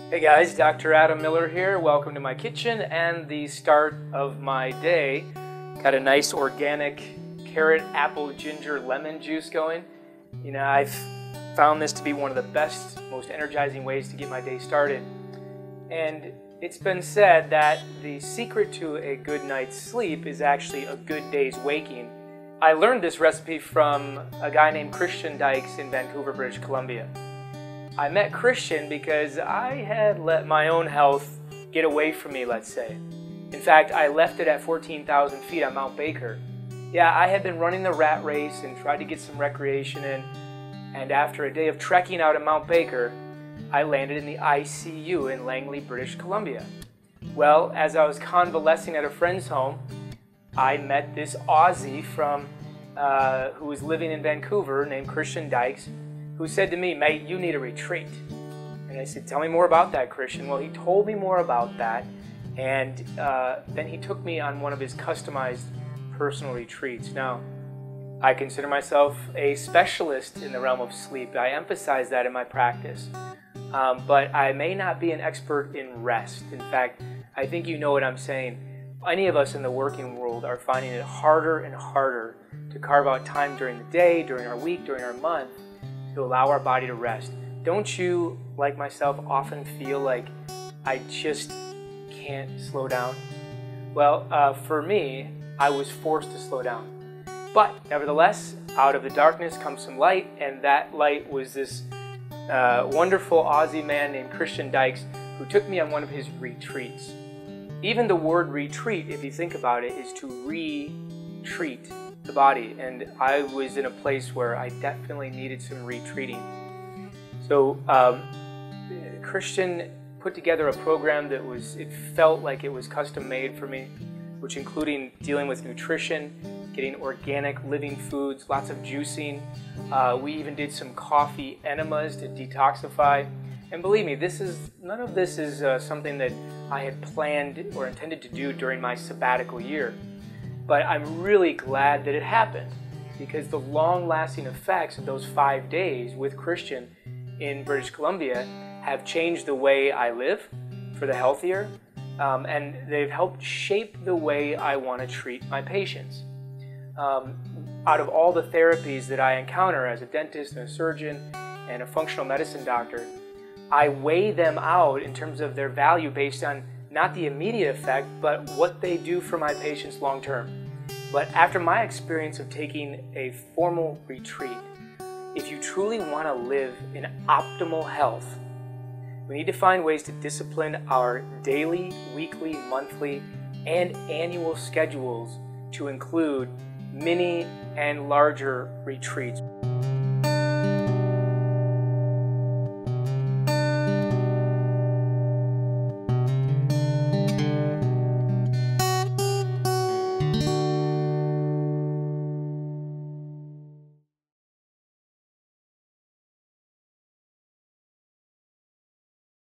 Hey guys, Dr. Adam Miller here. Welcome to my kitchen and the start of my day. Got a nice organic carrot, apple, ginger, lemon juice going. You know, I've found this to be one of the best, most energizing ways to get my day started. And it's been said that the secret to a good night's sleep is actually a good day's waking. I learned this recipe from a guy named Christian Dykes in Vancouver, British Columbia. I met Christian because I had let my own health get away from me, let's say. In fact, I left it at 14,000 feet on Mount Baker. Yeah, I had been running the rat race and tried to get some recreation in, and after a day of trekking out at Mount Baker, I landed in the ICU in Langley, British Columbia. Well, as I was convalescing at a friend's home, I met this Aussie who was living in Vancouver named Christian Dykes, who said to me, "Mate, you need a retreat." And I said, "Tell me more about that, Christian." Well, he told me more about that, and then he took me on one of his customized personal retreats. Now, I consider myself a specialist in the realm of sleep. I emphasize that in my practice, but I may not be an expert in rest. In fact, I think you know what I'm saying. Any of us in the working world are finding it harder and harder to carve out time during the day, during our week, during our month, to allow our body to rest. Don't you, like myself, often feel like I just can't slow down? Well, for me, I was forced to slow down. But nevertheless, out of the darkness comes some light, and that light was this wonderful Aussie man named Christian Dykes, who took me on one of his retreats. Even the word retreat, if you think about it, is to retreat the body, and I was in a place where I definitely needed some retreating. So Christian put together a program that it felt like it was custom made for me, which including dealing with nutrition, getting organic living foods, lots of juicing. We even did some coffee enemas to detoxify. And believe me, none of this is something that I had planned or intended to do during my sabbatical year. But I'm really glad that it happened, because the long-lasting effects of those 5 days with Christian in British Columbia have changed the way I live for the healthier, and they've helped shape the way I want to treat my patients. Out of all the therapies that I encounter as a dentist and a surgeon and a functional medicine doctor, I weigh them out in terms of their value based on not the immediate effect, but what they do for my patients long term. But after my experience of taking a formal retreat, if you truly want to live in optimal health, we need to find ways to discipline our daily, weekly, monthly, and annual schedules to include mini and larger retreats.